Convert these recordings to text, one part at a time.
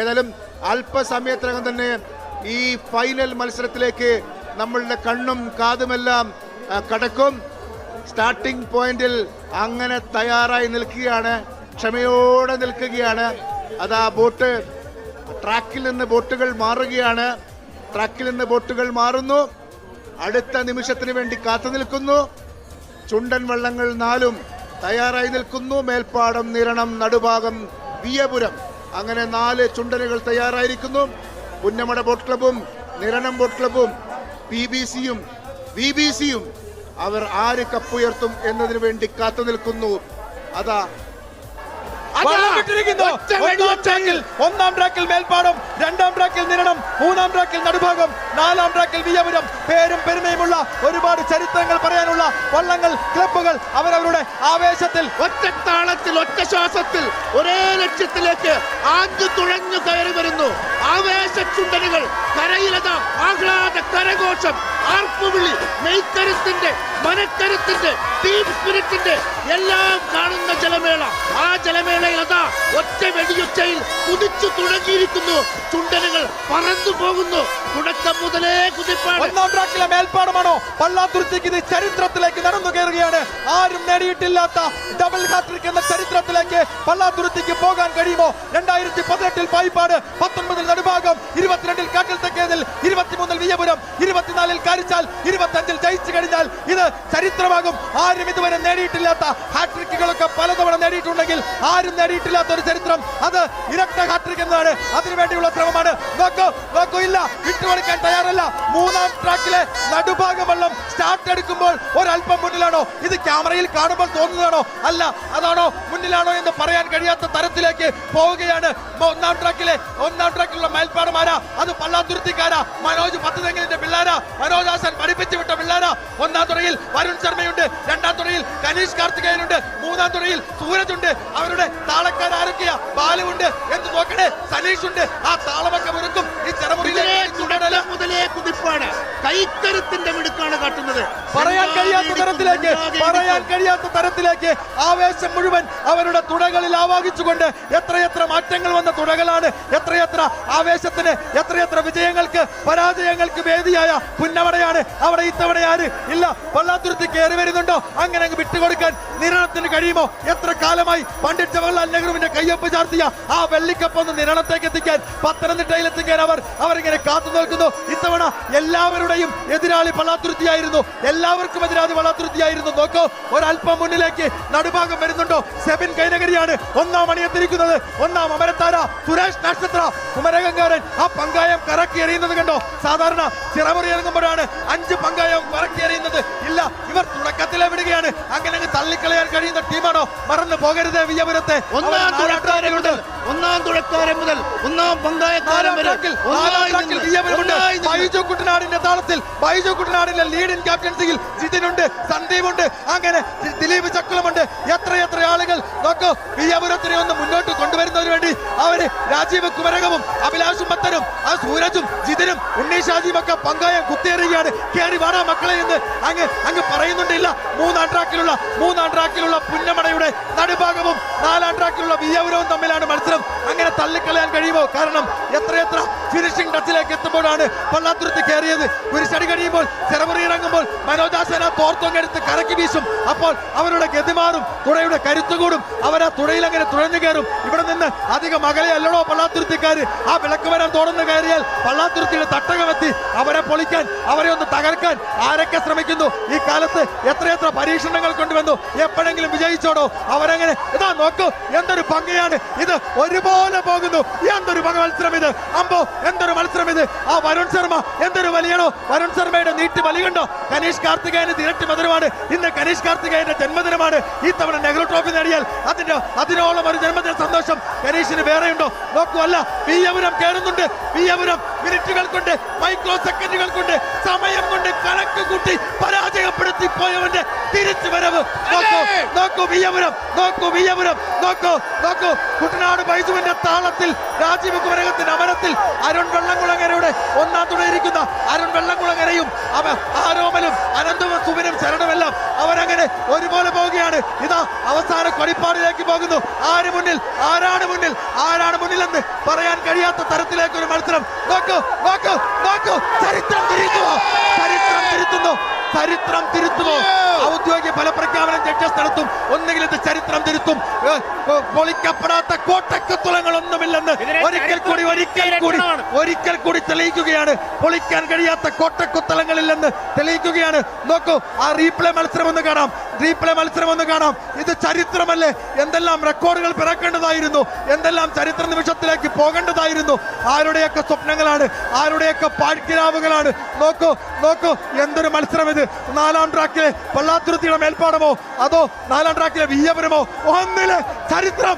ഏതായാലും അല്പസമയത്തിനകം തന്നെ ഈ ഫൈനൽ മത്സരത്തിലേക്ക് നമ്മളുടെ കണ്ണും കാതുമെല്ലാം കടക്കും. സ്റ്റാർട്ടിംഗ് പോയിന്റിൽ അങ്ങനെ തയ്യാറായി നിൽക്കുകയാണ്, ക്ഷമയോടെ നിൽക്കുകയാണ്. അതാ ബോട്ട് ട്രാക്കിൽ നിന്ന് ബോട്ടുകൾ മാറുകയാണ്, ട്രാക്കിൽ നിന്ന് ബോട്ടുകൾ മാറുന്നു. അടുത്ത നിമിഷത്തിന് വേണ്ടി കാത്തു നിൽക്കുന്നു. ചുണ്ടൻ വള്ളങ്ങൾ 4 തയ്യാറായി നിൽക്കുന്നു. മേൽപ്പാടം, നിരണം, നടുഭാഗം, വിയപുരം, അങ്ങനെ 4 ചുണ്ടനുകൾ തയ്യാറായിരിക്കുന്നു. പുന്നമട ബോട്ട് ക്ലബും നിരണം ബോട്ട് ക്ലബും PBCയും VBCയും അവർ ആര് കപ്പുയർത്തും എന്നതിനു വേണ്ടി കാത്തു നിൽക്കുന്നു. അതാ ഒന്നാം ട്രാക്കിൽ മേൽപ്പാടം, രണ്ടാം ട്രാക്കിൽ നിരണം, മൂന്നാം ട്രാക്കിൽ നടുഭാഗം, നാലാം ട്രാക്കിൽ വിയപുരം. പേരും പെരുമയുമുള്ള ഒരുപാട് ചരിത്രങ്ങൾ പറയാനുള്ള വള്ളങ്ങൾ, ക്ലബ്ബുകൾ അവരവരുടെ ആവേശത്തിൽ, ഒറ്റത്താളത്തിൽ, ഒറ്റ ശ്വാസത്തിൽ ഒരേ ലക്ഷ്യത്തിലേക്ക് ആഞ്ഞു തുഴഞ്ഞു കയറി വരുന്നു. ആവേശ ചുണ്ടനുകൾ, കരയിലത ആഹ്ലാദ കരഘോഷം, ആർപ്പുവിളി, മെയ്ക്കരുത്തിന്റെ, മനക്കരുത്തിന്റെ, ടീം സ്പിരിറ്റിന്റെ എല്ലാം കാണുന്ന ജലമേള. ആ ജലമേളയിൽ അതാ ഒറ്റ വെടിയൊച്ചയിൽ കുതിച്ചു തുടങ്ങിയിരിക്കുന്നു. ചുണ്ടനുകൾ പറന്നു പോകുന്നു. തുടക്കം മുതലേ കുതിപ്പാണ്. ഒന്നാം ട്രാക്കിലെ മേൽപ്പാടമാണോ പള്ളാത്തുരുത്തിക്ക് ഇത് ചരിത്രത്തിലേക്ക് നടന്നു കയറുകയാണ്. ആരും നേടിയിട്ടില്ലാത്ത ഡബിൾ ഹാട്രിക് എന്ന ചരിത്രത്തിലേക്ക് പള്ളാത്തുരുത്തിക്ക് പോകാൻ കഴിയുമോ? 2018 പായിപ്പാട്, 19 നടുഭാഗം, 22 കാട്ടിൽ തെക്കേതിൽ, 23 വിയപുരം, 24 കാരിച്ചാൽ, 25 ജയിച്ചു കഴിഞ്ഞാൽ ഇത് ചരിത്രമാകും. ആരും ഇതുവരെ നേടിയിട്ടില്ലാത്ത ഹാട്രിക്കുകളൊക്കെ പലതവണ നേടിയിട്ടുണ്ടെങ്കിൽ ആരും നേടിയിട്ടില്ലാത്ത ഒരു ചരിത്രം, അത് ഇരട്ട ഹാട്രിക് എന്നതാണ്. അതിനുവേണ്ടിയുള്ള ശ്രമമാണ്. നോക്കൂ, ഇല്ല, വിട്ടുകൊടുക്കാൻ തയ്യാറല്ല. മൂന്നാം ട്രാക്കിലെ നടുഭാഗം വള്ളം സ്റ്റാർട്ട് എടുക്കുമ്പോൾ ഒരല്പം മുന്നിലാണോ? ഇത് ക്യാമറയിൽ കാണുമ്പോൾ തോന്നുന്നതാണോ? അല്ല, അതാണോ മുന്നിലാണോ എന്ന് പറയാൻ കഴിയാത്ത തരത്തിലേക്ക് പോവുകയാണ്. ഒന്നാം ട്രാക്കിലുള്ള മേൽപ്പാടമാരാ? അത് പള്ളാത്തുരുത്തിക്കാരാ? മനോജ് പത്തുതെങ്ങിന്റെ പിള്ളേരാ? മനോജ് ആശാൻ പഠിപ്പിച്ചു വിട്ട പിള്ളേരാ? ഒന്നാം തുറയിൽ വരുൺ ശർമ്മയുണ്ട്, രണ്ടാം തുറയിൽ കനീഷ് കാർത്തികേയനുണ്ട്, മൂന്നാം തുറയിൽ സൂരജ് ഉണ്ട്. അവരുടെ താളക്കാർ ആരൊക്കെയാ? ബാലുണ്ട്, എന്ത് നോക്കണേ, സനീഷ് ഉണ്ട്. ആ താളമൊക്കെ ഒരുക്കും ഈ ചെറുമുറിയിലെ മുതലേ കുതിപ്പാണ്. കൈക്കരുത്തിന്റെ മിടുക്കാണ് കാട്ടുന്നത്. പറയാൻ കഴിയാത്ത തരത്തിലേക്ക് ആവേശം മുഴുവൻ അവരുടെ തുടകളിൽ ആവാഹിച്ചുകൊണ്ട് എത്രയെത്ര മാറ്റങ്ങൾ വന്ന തുടകളാണ്. എത്രയെത്ര ആവേശത്തിന്, എത്രയെത്ര വിജയങ്ങൾക്ക്, പരാജയങ്ങൾക്ക് വേദിയായ പുന്നമടയാണ്. അവിടെ ഇത്തവണ ആര് ഇല്ല. പള്ളാത്തുരുത്തി കയറി വരുന്നുണ്ടോ? അങ്ങനെ അങ്ങ് വിട്ടുകൊടുക്കാൻ നിരണത്തിന് കഴിയുമോ? എത്ര കാലമായി പണ്ഡിറ്റ് ജവഹർലാൽ നെഹ്റുവിന്റെ കയ്യൊപ്പ് ചാർത്തിയ ആ വെള്ളിക്കപ്പൊന്ന് നിരണത്തേക്ക് എത്തിക്കാൻ, പത്തനംതിട്ടയിൽ എത്തിക്കാൻ അവരിങ്ങനെ കാത്തു നിൽക്കുന്നു. ഇത്തവണ എല്ലാവരുടെയും എതിരാളി പള്ളാത്തുരുത്തിയായിരുന്നു, എല്ലാവർക്കും എതിരാളി പള്ളാത്തുരുത്തിയായിരുന്നു. നോക്കൂ, ഒരല്പം മുന്നിലേക്ക് നടുഭാഗം വരുന്നുണ്ടോ? സെബിൻ കൈനകരിയാണ് ഒന്നാം മണിയെത്തിരിക്കുന്നത്. ഒന്നാം അമരത്താര സുരേഷ് നക്ഷത്ര കുമരകങ്കാരൻ ആ പങ്കായം കറക്കി എറിയുന്നത് കണ്ടോ? സാധാരണ ചിറമുറി ഇറങ്ങുമ്പോഴാണ് 5 പങ്കായം കറക്കി എറിയുന്നത്. ഇല്ല, ഇവർ തുടക്കത്തിലെ വിടുകയാണ്. അങ്ങനെ അങ്ങ് തള്ളിക്കളയാൻ കഴിയുന്ന ടീമാണോ? മറന്നു പോകരുത് വിയപുരത്തെ. ഒന്നാം തുഴക്കാരൻ മുതൽ ഒന്നാം പങ്കായക്കാരൻ വരെ ബൈജു കുട്ടനാടിന്റെ താളത്തിൽ, ബൈജു കുട്ടനാടിന്റെ ലീഡിംഗ് ക്യാപ്റ്റൻസിയിൽ ജിതിനുണ്ട്, സന്ദീപുണ്ട്, അങ്ങനെ ദിലീപ് ചക്കുളമുണ്ട്. എത്രയെത്ര ആളുകൾ നോക്കൂ. വിയപുരത്തിനെ ഒന്ന് മുന്നോട്ട് കൊണ്ടുവരുന്നതിന് വേണ്ടി അവര് രാജീവ് കുമരകവും അഭിലാഷും മത്തനും ആ സൂരജും ജിതിനും ഉണ്ണീഷാജിയും ഒക്കെ പങ്കായം കുത്തിയേറുകയാണ്. കേറി വാടാ മക്കളെ എന്ന് അങ്ങ് പറയുന്നുണ്ടില്ല. മൂന്നാം ട്രാക്കിലുള്ള പുന്നമടയുടെ നടുഭാഗവും 4ാം ട്രാക്കിലുള്ള വിയപുരവും തമ്മിലാണ് മത്സരം. അങ്ങനെ തള്ളിക്കളയാൻ കഴിയുമോ? കാരണം എത്രയെത്ര ഫിനിഷിംഗ് ടച്ചിലേക്ക് എത്തുമ്പോഴാണ് പള്ളാത്തുരുത്തി കയറിയത്. കുരിശടി കഴിയുമ്പോൾ, ചെറുമുറി ഇറങ്ങുമ്പോൾ മനോജാസന തോർത്തൊങ്ങെടുത്ത് കരക്കി വീശും. അപ്പോൾ അവരുടെ ഗതിമാറും, തുഴയുടെ കരുത്തുകൂടും. അവർ ആ തുഴയിൽ അങ്ങനെ തുഴഞ്ഞു കയറും. ഇവിടെ നിന്ന് അധികം അകലെ അല്ലടോ പള്ളാത്തുരുത്തിക്കാര്. ആ വിളക്ക് വരാൻ തോന്നുന്നു കയറിയാൽ പള്ളാത്തുരുത്തിയുടെ തട്ടകമെത്തി. അവരെ പൊളിക്കാൻ, അവരെ ഒന്ന് തകർക്കാൻ ആരൊക്കെ ശ്രമിക്കുന്നു. ഈ കാലത്ത് എത്രയെത്ര പരീക്ഷണങ്ങൾ കൊണ്ടുവന്നു. എപ്പോഴെങ്കിലും വിജയിച്ചോടോ? അവരങ്ങനെ ഇതാ നോക്കൂ, എന്തൊരു ഭംഗിയാണ് ഇത്. ഒരുപോലെ പോകുന്നു. എന്തൊരു മത്സരം ഇത്! അമ്പോ, എന്തൊരു മത്സരം ഇത്! ആ വരുൺ ശർമ്മ എന്തൊരു വലിയണോ! വരുൺ ശർമ്മയുടെ നീട്ടി വലി കണ്ടോ? കനീഷ് കാർത്തികേയന് ഇരട്ടി മധുരമാണ്. ഇന്ന് കനീഷ് കാർത്തികേയന്റെ ജന്മദിനമാണ്. ഈ തവണ നെഹ്റു ട്രോഫി നേടിയാൽ അതിനോളം ഒരു ജന്മദിന സന്തോഷം കനീഷിന് വേറെയുണ്ടോ? നോക്കൂ, അല്ല, വിയപുരം കയറുന്നുണ്ട്. വിയപുരം മിനിറ്റുകൾ കൊണ്ട്, മൈക്രോ സെക്കൻഡുകൾ കൊണ്ട്, സമയം കൊണ്ട് കണക്ക് കൂട്ടി പരാജയപ്പെടുത്തി പോയവന്റെ തിരിച്ചു വരവ്. നോക്കൂ വിയപുരം, നോക്കൂ. കുട്ടനാട് ബൈജുവിന്റെ താളത്തിൽ, രാജീവ് കുമരകത്തിന്റെ അമരത്തിൽ അരുൺ വെള്ളംകുളങ്ങരയുടെ ഒന്നാം തുടയിരിക്കുന്ന അരുൺ വെള്ളംകുളങ്ങരയും ആരോമലും അനന്തവും സുബിനും ശരണമെല്ലാം അവരങ്ങനെ ഒരുപോലെ പോവുകയാണ്. ഇതാ അവസാന കൊടിപ്പാടിലേക്ക് പോകുന്നു. ആര് മുന്നിൽ, ആരാണ് മുന്നിൽ, ആരാണ് മുന്നിലെന്ന് പറയാൻ കഴിയാത്ത തരത്തിലേക്ക് ഒരു മത്സരം. നോക്കൂ നോക്കൂ നോക്കൂ, ചരിത്രം തിരുത്തുമോ, ചരിത്രം തിരുത്തുന്നു, ചരിത്രം തിരുത്തുമോ. ഔദ്യോഗിക ഫലപ്രഖ്യാപനം ജഡ്ജസ് നടത്തും. ഒന്നുകിൽ ഇത് ചരിത്രം തിരുത്തും. പൊളിക്കപ്പെടാത്ത കോട്ടക്കുത്തളങ്ങളൊന്നുമില്ലെന്ന് ഒരിക്കൽ കൂടി തെളിയിക്കുകയാണ്. പൊളിക്കാൻ കഴിയാത്ത കോട്ടക്കുത്തളങ്ങളില്ലെന്ന് തെളിയിക്കുകയാണ്. നോക്കൂ, ആ റീപ്ലേ മത്സരം ഒന്ന് കാണാം, റീപ്ലേ മത്സരം ഒന്ന് കാണാം. ഇത് ചരിത്രമല്ലേ? എന്തെല്ലാം റെക്കോർഡുകൾ പിറക്കേണ്ടതായിരുന്നു, എന്തെല്ലാം ചരിത്ര നിമിഷത്തിലേക്ക് പോകേണ്ടതായിരുന്നു. ആരുടെയൊക്കെ സ്വപ്നങ്ങളാണ്, ആരുടെയൊക്കെ പാഴ്ക്കിരാവുകളാണ്. നോക്കൂ നോക്കൂ, എന്തൊരു മത്സരം ഇത്. നാലാം ട്രാക്കിലെ പള്ളാത്തുരുത്തിയുടെ മേൽപ്പാടമോ അതോ നാലാം ട്രാക്കിലെ വിയ്യപുരമോ? ഒന്നില് ചരിത്രം.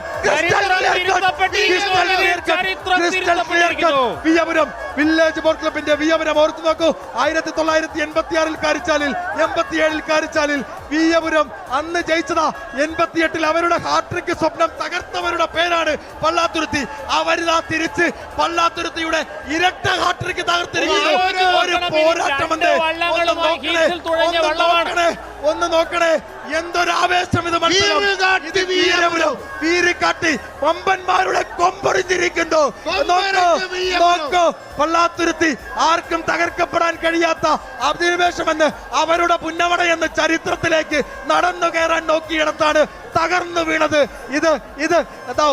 വിയ്യപുരം വില്ലേജ് ബോർഡ് ക്ലബിന്റെ വിയ്യപുരം ഓർത്തു നോക്കൂ. 1986 കാരിച്ചാലിൽ, 87 കാരിച്ചാലിൽ വിയ്യപുരം അന്ന് ജയിച്ചതാ. 88 അവരുടെ ഹാട്രിക് സ്വപ്നം തകർത്തവരുടെ പേരാണ് പള്ളാത്തുരുത്തി. അവരിതാ തിരിച്ച് പള്ളാത്തുരുത്തിയുടെ ഇരട്ട ഹാട്രിക് തകർത്തിരിക്കുന്നു. ഒരു പോരാട്ടമുണ്ട്. ഒന്ന് നോക്കണേ, എന്തൊരാവേശം ഇത്. വീരിക്കാട്ടി വമ്പന്മാരുടെ കൊമ്പൊടിഞ്ഞിരിക്കുന്നു. നോക്കൂ, പള്ളാത്തുരുത്തി ആർക്കും തകർക്കപ്പെടാൻ കഴിയാത്ത അധിനിവേശമെന്ന്, അവരുടെ പുന്നമടയെന്ന് ചരിത്രത്തിലേക്ക് നടന്നു കയറാൻ നോക്കിയിടത്താണ് തകർന്നു വീണത്. ഇത്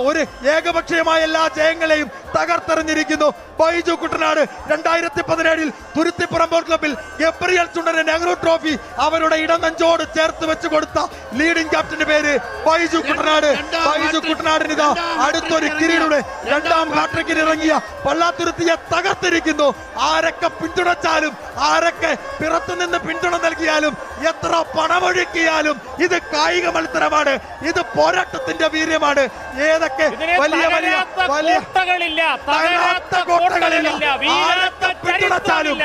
ഒരു ഏകപക്ഷീയമായ എല്ലാ ജയങ്ങളെയും തകർത്തെറിഞ്ഞിരിക്കുന്നു ബൈജു കുട്ടനാട്. 2017 തുരുത്തിപ്പുറം ബോർഡ് ക്ലബിൽ ഗബ്രിയൽ ചുണ്ടന് നെഹ്റു ട്രോഫി അവരുടെ ഇടനെഞ്ചോട് ചേർത്ത് വെച്ച് കൊടുത്ത ലീഡിംഗ് ക്യാപ്റ്റന്റെ പേര് ബൈജു കുട്ടനാട്. ബൈജു കുട്ടനാടിന് ഇതാ അടുത്തൊരു കിരീടയുടെ രണ്ടാം ഹാട്രിക്കിന് ഇറങ്ങിയ പള്ളാത്തുരുത്തിയെ തകർത്തിരിക്കുന്നു. ആരൊക്കെ പിന്തുണച്ചാലും, ആരൊക്കെ പിറത്തുനിന്ന് പിന്തുണ നൽകിയാലും, എത്ര പണമൊഴുക്കിയാലും ഇത് കായിക മത്സരമാണ്, ഇത് പോരാട്ടത്തിന്റെ വീര്യമാണ്. ഏതൊക്കെ വലിയ വലിയ വലിയ കോട്ടകളില്ല, കോട്ടകളില്ല, ആരൊക്കെ പിന്തുണച്ചാലും